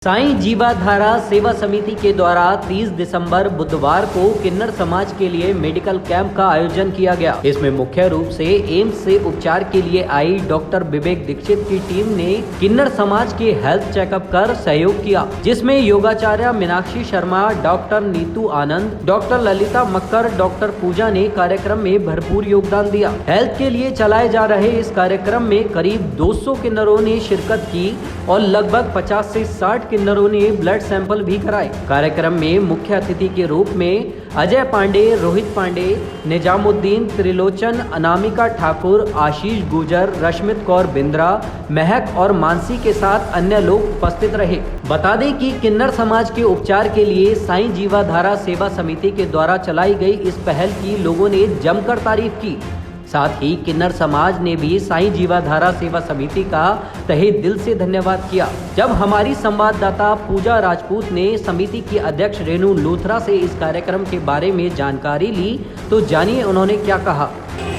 साईं जीवाधारा सेवा समिति के द्वारा 30 दिसंबर बुधवार को किन्नर समाज के लिए मेडिकल कैंप का आयोजन किया गया। इसमें मुख्य रूप से एम्स से उपचार के लिए आई डॉक्टर विवेक दीक्षित की टीम ने किन्नर समाज के हेल्थ चेकअप कर सहयोग किया, जिसमें योगाचार्य मीनाक्षी शर्मा, डॉक्टर नीतू आनंद, डॉक्टर ललिता मक्कर, डॉक्टर पूजा ने कार्यक्रम में भरपूर योगदान दिया। हेल्थ के लिए चलाए जा रहे इस कार्यक्रम में करीब 200 किन्नरों ने शिरकत की और लगभग 50 से 60 किन्नरों ने ब्लड सैंपल भी कराए। कार्यक्रम में मुख्य अतिथि के रूप में अजय पांडे, रोहित पांडे, निजामुद्दीन, त्रिलोचन, अनामिका ठाकुर, आशीष गुजर, रश्मित कौर बिंद्रा, महक और मानसी के साथ अन्य लोग उपस्थित रहे। बता दें कि किन्नर समाज के उपचार के लिए साईं जीवाधारा सेवा समिति के द्वारा चलाई गई इस पहल की लोगों ने जमकर तारीफ की। साथ ही किन्नर समाज ने भी साईं जीवाधारा सेवा समिति का तहे दिल से धन्यवाद किया। जब हमारी संवाददाता पूजा राजपूत ने समिति की अध्यक्ष रेणु लूथरा से इस कार्यक्रम के बारे में जानकारी ली, तो जानिए उन्होंने क्या कहा।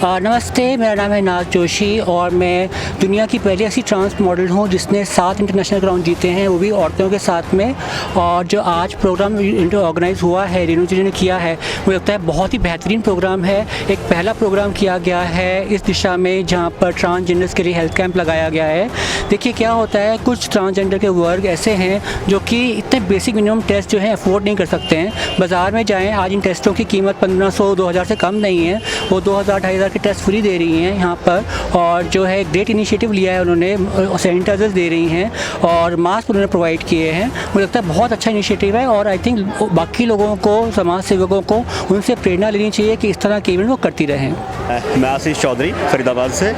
नमस्ते, मेरा नाम है नाज जोशी और मैं दुनिया की पहली ऐसी ट्रांस मॉडल हूँ जिसने 7 इंटरनेशनल ग्राउंड जीते हैं, वो भी औरतों के साथ में। और जो आज प्रोग्राम ऑर्गेनाइज हुआ है, रेणु जी ने किया है, मुझे लगता है बहुत ही बेहतरीन प्रोग्राम है। एक पहला प्रोग्राम किया गया है इस दिशा में जहाँ पर ट्रांसजेंडर्स के लिए हेल्थ कैंप लगाया गया है। देखिए क्या होता है, कुछ ट्रांसजेंडर के वर्ग ऐसे हैं जो कि इतने बेसिक मिनिमम टेस्ट जो है अफोर्ड नहीं कर सकते हैं। बाज़ार में जाएँ, आज इन टेस्टों की कीमत 1500-2000 से कम नहीं है, वो 2000-2500 के टेस्ट फ्री दे रही हैं यहाँ पर। और जो है ग्रेट इनिशिएटिव लिया है उन्होंने, सैनिटाइजर्स दे रही हैं और मास्क उन्होंने प्रोवाइड किए हैं। मुझे लगता है बहुत अच्छा इनिशिएटिव है और आई थिंक बाकी लोगों को, समाज सेवकों को उनसे प्रेरणा लेनी चाहिए कि इस तरह के इवेंट वो करती रहें। मैं आशीष चौधरी फरीदाबाद से,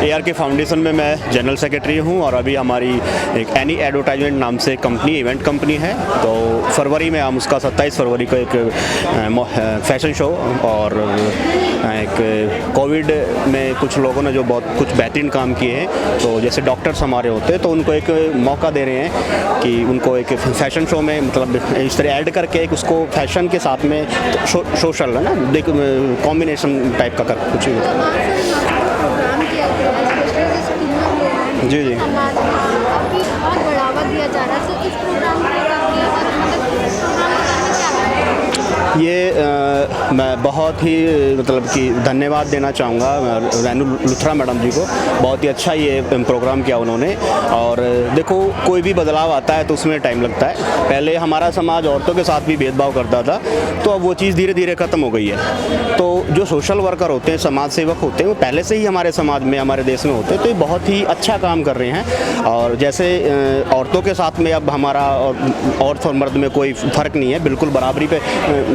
ARK फाउंडेशन में मैं जनरल सेक्रेटरी हूँ और अभी हमारी एक एनी एडवर्टाइजमेंट नाम से कंपनी, इवेंट कंपनी है। तो फरवरी में हम उसका 27 फरवरी को एक फैशन शो और एक कोविड में कुछ लोगों ने जो बहुत कुछ बेहतरीन काम किए हैं, तो जैसे डॉक्टर्स हमारे होते हैं तो उनको एक मौका दे रहे हैं कि उनको एक फैशन शो में मतलब इस तरह ऐड करके एक उसको फैशन के साथ में सोशल है ना, देख कॉम्बिनेशन टाइप का कर कुछ जी बहुत बढ़ावा दिया जा रहा है इस प्रोग्राम ये मैं बहुत ही मतलब कि धन्यवाद देना चाहूँगा रेणु लूथरा मैडम जी को। बहुत ही अच्छा ये प्रोग्राम किया उन्होंने। और देखो, कोई भी बदलाव आता है तो उसमें टाइम लगता है। पहले हमारा समाज औरतों के साथ भी भेदभाव करता था, तो अब वो चीज़ धीरे धीरे ख़त्म हो गई है। तो जो सोशल वर्कर होते हैं, समाज सेवक होते हैं, वो पहले से ही हमारे समाज में, हमारे देश में होते हैं, तो ये बहुत ही अच्छा काम कर रहे हैं। और जैसे औरतों के साथ में अब हमारा औरत और मर्द में कोई फ़र्क नहीं है, बिल्कुल बराबरी पे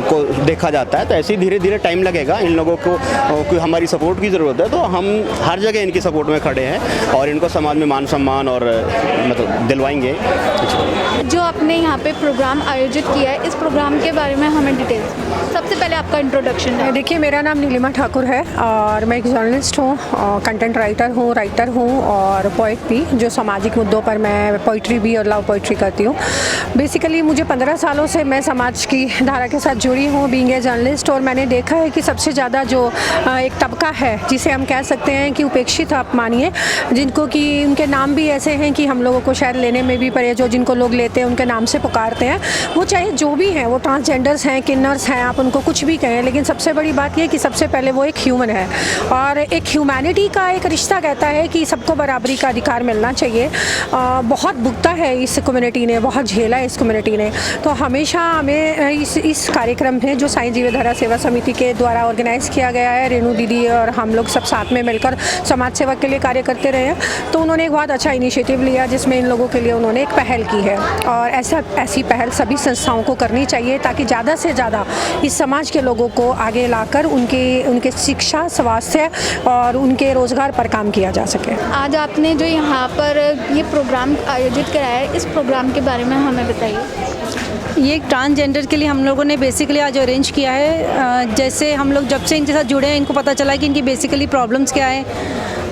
को देखा जाता है। तो ऐसे ही धीरे धीरे टाइम लगेगा। इन लोगों को हमारी सपोर्ट की ज़रूरत है, तो हम हर जगह इनकी सपोर्ट में खड़े हैं और इनको समाज में मान सम्मान और मतलब दिलवाएंगे। जो आपने यहाँ पे प्रोग्राम आयोजित किया है, इस प्रोग्राम के बारे में हमें डिटेल्स, सबसे पहले आपका इंट्रोडक्शन है। देखिए, मेरा नाम नीलिमा ठाकुर है और मैं एक जर्नलिस्ट हूँ, कंटेंट राइटर हूँ और पोइट भी, जो सामाजिक मुद्दों पर मैं पोइट्री भी और लव पोइट्री करती हूँ। बेसिकली मुझे 15 सालों से मैं समाज की धारा के साथ जुड़ी हूँ बीइंग ए जर्नलिस्ट, और मैंने देखा है कि सबसे ज़्यादा जो एक तबका है जिसे हम कह सकते हैं कि उपेक्षित, आप मानिए, जिनको कि उनके नाम भी ऐसे हैं कि हम लोगों को शायद लेने में भी परे, जो जिनको लोग लेते हैं उनके नाम से पुकारते हैं, वो चाहे जो भी हैं, वो ट्रांसजेंडर्स हैं, किन्नर्स हैं, आप उनको कुछ भी कहें, लेकिन सबसे बड़ी बात यह कि सबसे पहले वो एक ह्यूमन है और एक ह्यूमैनिटी का एक रिश्ता कहता है कि सबको बराबरी का अधिकार मिलना चाहिए। बहुत भुगता है इस कम्युनिटी ने, बहुत झेला है इस कम्युनिटी ने। तो हमेशा हमें इस कार्यक्रम में जो साईं जीवाधारा सेवा समिति के द्वारा ऑर्गेनाइज़ किया गया है, रेणु दीदी और हम लोग सब साथ में मिलकर समाज सेवा के लिए कार्य करते रहे हैं, तो उन्होंने एक बहुत अच्छा इनिशिएटिव लिया जिसमें इन लोगों के लिए उन्होंने एक पहल की है। और ऐसी पहल सभी संस्थाओं को करनी चाहिए ताकि ज़्यादा से ज़्यादा इस समाज के लोगों को आगे लाकर उनके शिक्षा, स्वास्थ्य और उनके रोज़गार पर काम किया जा सके। आज आपने जो यहाँ पर ये प्रोग्राम आयोजित कराया है, इस प्रोग्राम के बारे में हमें बताइए। ये ट्रांसजेंडर के लिए हम लोगों ने बेसिकली आज अरेंज किया है। जैसे हम लोग जब से इनके साथ जुड़े हैं, इनको पता चला कि इनकी बेसिकली प्रॉब्लम्स क्या है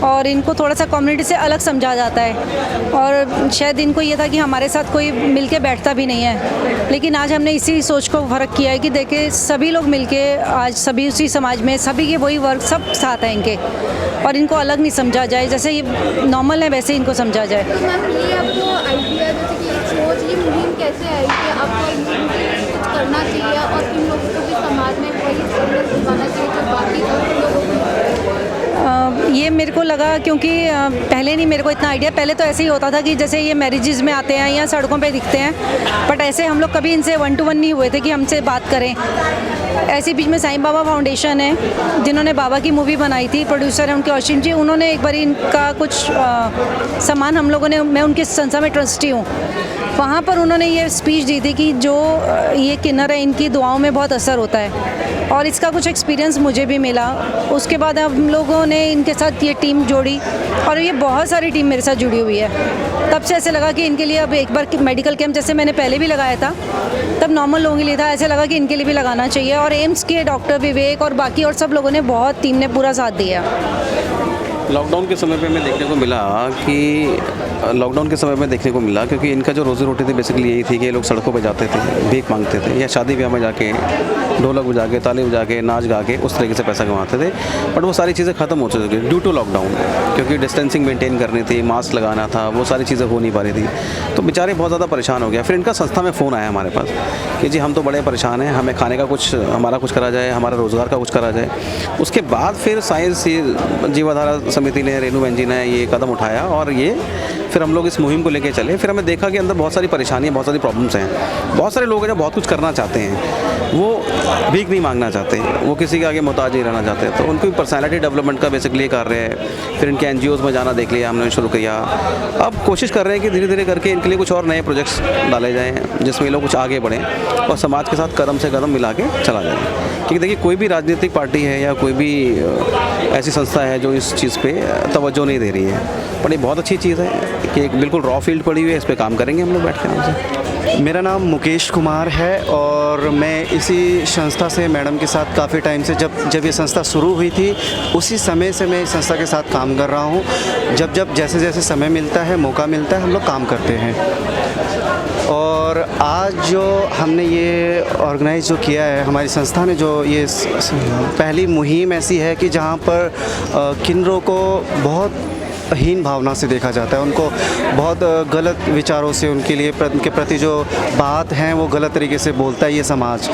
और इनको थोड़ा सा कम्युनिटी से अलग समझा जाता है और शायद इनको ये था कि हमारे साथ कोई मिलके बैठता भी नहीं है, लेकिन आज हमने इसी सोच को फ़र्क किया है कि देखिए सभी लोग मिलके आज सभी उसी समाज में सभी के वही वर्ग सब साथ हैं इनके, और इनको अलग नहीं समझा जाए, जैसे ये नॉर्मल है वैसे इनको समझा जाए। तो मैम, ये आपको आइडिया, जैसे कि सोच, ये मुहिम कैसे आई कि आपको कुछ करना चाहिए और इन लोगों को भी समाज में वही स्टैंडर्ड दिखाना चाहिए जो बाकी लोगों को? ये मेरे को लगा क्योंकि पहले नहीं मेरे को इतना आइडिया, पहले तो ऐसे ही होता था कि जैसे ये मैरिजेज़ में आते हैं या सड़कों पे दिखते हैं, बट ऐसे हम लोग कभी इनसे 1 to 1 नहीं हुए थे कि हमसे बात करें। ऐसे बीच में साईं बाबा फाउंडेशन है जिन्होंने बाबा की मूवी बनाई थी, प्रोड्यूसर है उनके अश्विन जी, उन्होंने एक बार इनका कुछ सामान हम लोगों ने, मैं उनकी संस्था में ट्रस्टी हूँ, वहाँ पर उन्होंने ये स्पीच दी थी कि जो ये किन्नर है इनकी दुआओं में बहुत असर होता है, और इसका कुछ एक्सपीरियंस मुझे भी मिला। उसके बाद हम लोगों ने इनके साथ ये टीम जोड़ी और ये बहुत सारी टीम मेरे साथ जुड़ी हुई है। तब से ऐसे लगा कि इनके लिए अब एक बार मेडिकल कैंप, जैसे मैंने पहले भी लगाया था तब नॉर्मल लोगों के लिए था, ऐसे लगा कि इनके लिए भी लगाना चाहिए। और एम्स के डॉक्टर विवेक और बाकी और सब लोगों ने बहुत, टीम ने पूरा साथ दिया। लॉकडाउन के समय पे हमें देखने को मिला कि क्योंकि इनका जो रोज़ी रोटी थी बेसिकली यही थी कि ये लोग सड़कों पे जाते थे, भीख मांगते थे या शादी ब्याह में जाके ढोलक बजा के, ताली बजा के, नाच गा के उस तरीके से पैसा कमाते थे। बट वो सारी चीज़ें ख़त्म हो चुकी थी ड्यू टू लॉकडाउन, क्योंकि डिस्टेंसिंग मेंटेन करनी थी, मास्क लगाना था, वो सारी चीज़ें हो नहीं पा रही थी, तो बेचारे बहुत ज़्यादा परेशान हो गया। फिर इनका संस्था में फ़ोन आया हमारे पास कि जी हम तो बड़े परेशान हैं, हमें खाने का कुछ, हमारा कुछ करा जाए, हमारा रोज़गार का कुछ करा जाए। उसके बाद फिर साइंस जीवाधारा समिति ने, रेणु बहन जी ने ये कदम उठाया और ये फिर हम लोग इस मुहिम को लेके चले। फिर हमें देखा कि अंदर बहुत सारी परेशानियाँ, बहुत सारी प्रॉब्लम्स हैं। बहुत सारे लोग हैं जो बहुत कुछ करना चाहते हैं, वो भीख नहीं मांगना चाहते, वो किसी के आगे मोहताज नहीं रहना चाहते, तो उनकी पर्सनैलिटी डेवलपमेंट का बेसिकली कार्य है। फिर इनके NGOs में जाना देख लिया हमने, शुरू किया। अब कोशिश कर रहे हैं कि धीरे धीरे करके इनके लिए कुछ और नए प्रोजेक्ट्स डाले जाएँ जिसमें ये लोग कुछ आगे बढ़ें और समाज के साथ कदम से कदम मिला के चला जाए। क्योंकि देखिए कोई भी राजनीतिक पार्टी है या कोई भी ऐसी संस्था है जो इस चीज़ पे तवज्जो नहीं दे रही है, पर ये बहुत अच्छी चीज़ है कि एक बिल्कुल रॉ फील्ड पड़ी हुई है, इस पे काम करेंगे हम लोग बैठ के। मेरा नाम मुकेश कुमार है और मैं इसी संस्था से मैडम के साथ काफ़ी टाइम से, जब ये संस्था शुरू हुई थी उसी समय से मैं इस संस्था के साथ काम कर रहा हूँ। जब जैसे जैसे समय मिलता है, मौका मिलता है, हम लोग काम करते हैं। और आज जो हमने ये ऑर्गेनाइज जो किया है, हमारी संस्था ने जो ये पहली मुहिम ऐसी है कि जहाँ पर किन्नरों को बहुत हीन भावना से देखा जाता है, उनको बहुत गलत विचारों से, उनके प्रति जो बात है वो गलत तरीके से बोलता है ये समाज।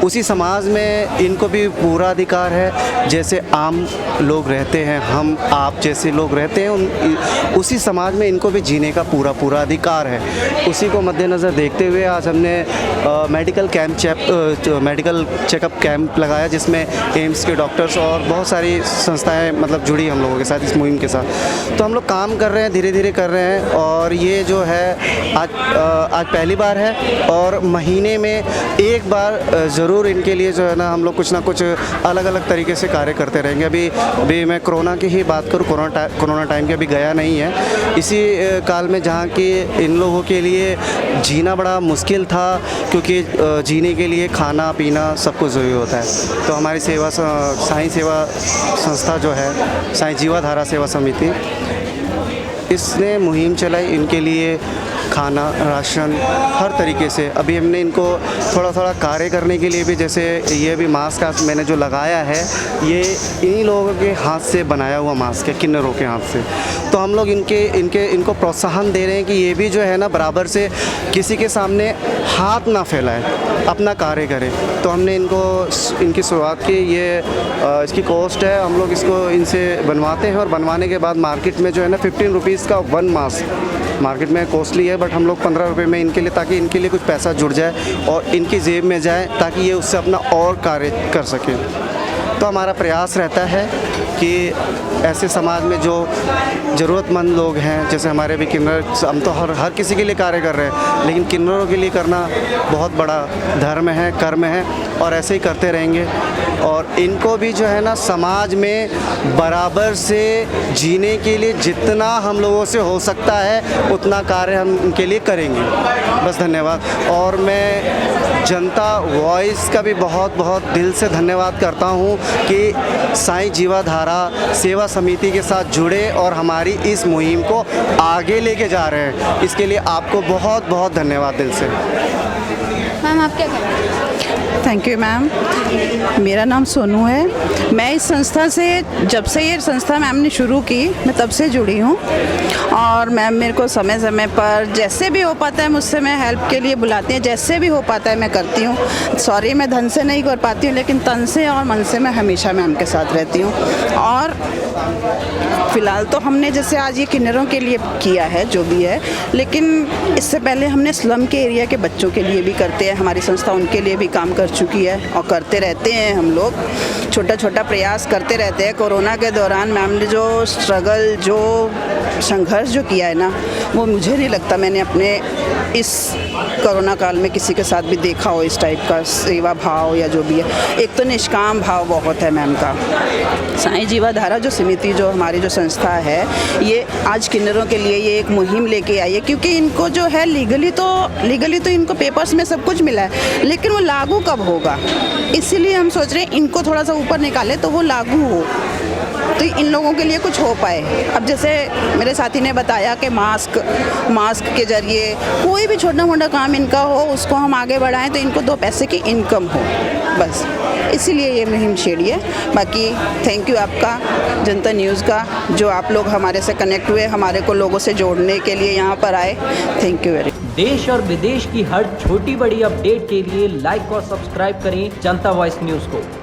उसी समाज में इनको भी पूरा अधिकार है, जैसे आम लोग रहते हैं, हम आप जैसे लोग रहते हैं, उसी समाज में इनको भी जीने का पूरा अधिकार है। उसी को मद्देनज़र देखते हुए आज हमने मेडिकल चेकअप कैंप लगाया, जिसमें एम्स के डॉक्टर्स और बहुत सारी संस्थाएं मतलब जुड़ी हम लोगों के साथ, इस मुहिम के साथ। तो हम लोग काम कर रहे हैं, धीरे धीरे कर रहे हैं। और ये जो है आज पहली बार है और महीने में एक बार ज़रूर इनके लिए जो है ना हम लोग कुछ ना कुछ अलग अलग तरीके से कार्य करते रहेंगे। अभी मैं कोरोना की ही बात करूँ, कोरोना टाइम के अभी गया नहीं है। इसी काल में जहाँ कि इन लोगों के लिए जीना बड़ा मुश्किल था, क्योंकि जीने के लिए खाना पीना सब कुछ ज़रूरी होता है। तो हमारी साईं सेवा संस्था जो है, साईं जीवाधारा सेवा समिति, इसने मुहिम चलाई इनके लिए खाना, राशन, हर तरीके से। अभी हमने इनको थोड़ा कार्य करने के लिए भी, जैसे ये भी मास्क मैंने जो लगाया है, ये इन्हीं लोगों के हाथ से बनाया हुआ मास्क है, किन्नरों के हाथ से। तो हम लोग इनको प्रोत्साहन दे रहे हैं कि ये भी जो है ना बराबर से किसी के सामने हाथ ना फैलाए, अपना कार्य करें। तो हमने इनकी शुरुआत की, ये इसकी कॉस्ट है, हम लोग इसको इनसे बनवाते हैं और बनवाने के बाद मार्केट में जो है ना 15 रुपीज़ का 1 मास्क मार्केट में कॉस्टली है, बट हम लोग 15 रुपये में इनके लिए, ताकि इनके लिए कुछ पैसा जुड़ जाए और इनकी जेब में जाए, ताकि ये उससे अपना और कार्य कर सकें। तो हमारा प्रयास रहता है कि ऐसे समाज में जो ज़रूरतमंद लोग हैं, जैसे हमारे भी किन्नर, हम तो हर किसी के लिए कार्य कर रहे हैं, लेकिन किन्नरों के लिए करना बहुत बड़ा धर्म है, कर्म है, और ऐसे ही करते रहेंगे। और इनको भी जो है ना समाज में बराबर से जीने के लिए जितना हम लोगों से हो सकता है उतना कार्य हम उनके लिए करेंगे। बस धन्यवाद। और मैं जनता वॉइस का भी बहुत बहुत दिल से धन्यवाद करता हूँ कि साईं जीवाधारा सेवा समिति के साथ जुड़े और हमारी इस मुहिम को आगे लेके जा रहे हैं। इसके लिए आपको बहुत बहुत धन्यवाद दिल से। मैम आप क्या करें? Thank you ma'am. मेरा नाम सोनू है। मैं इस संस्था से जब से ये संस्था मैम ने शुरू की मैं तब से जुड़ी हूँ और मैम मेरे को समय समय पर जैसे भी हो पाता है मुझसे मैं हेल्प के लिए बुलाती हैं, जैसे भी हो पाता है मैं करती हूँ। सॉरी मैं धन से नहीं कर पाती हूँ लेकिन तन से और मन से मैं हमेशा मैम के साथ रहती हूँ। और फ़िलहाल तो हमने जैसे आज ये किन्नरों के लिए किया है जो भी है, लेकिन इससे पहले हमने स्लम के एरिया के बच्चों के लिए भी करते हैं। हमारी संस्था उनके लिए भी काम कर चुकी है और करते रहते हैं। हम लोग छोटा छोटा प्रयास करते रहते हैं। कोरोना के दौरान मैम ने जो स्ट्रगल जो संघर्ष जो किया है ना, वो मुझे नहीं लगता मैंने अपने इस कोरोना काल में किसी के साथ भी देखा हो इस टाइप का सेवा भाव या जो भी है। एक तो निष्काम भाव बहुत है मैम का। साईं जीवाधारा जो समिति जो हमारी जो संस्था है ये आज किन्नरों के लिए ये एक मुहिम लेके आई है, क्योंकि इनको जो है लीगली तो इनको पेपर्स में सब कुछ मिला है, लेकिन वो लागू कब होगा, इसीलिए हम सोच रहे हैं इनको थोड़ा सा ऊपर निकाले तो वो लागू हो, तो इन लोगों के लिए कुछ हो पाए। अब जैसे मेरे साथी ने बताया कि मास्क के ज़रिए कोई भी छोटा मोटा काम इनका हो उसको हम आगे बढ़ाएं तो इनको 2 पैसे की इनकम हो, बस इसीलिए ये मुहिम छेड़ी है। बाकी थैंक यू आपका जनता न्यूज़ का, जो आप लोग हमारे से कनेक्ट हुए, हमारे को लोगों से जोड़ने के लिए यहाँ पर आए। Thank you very much. देश और विदेश की हर छोटी बड़ी अपडेट के लिए लाइक और सब्सक्राइब करें जनता वॉइस न्यूज़ को।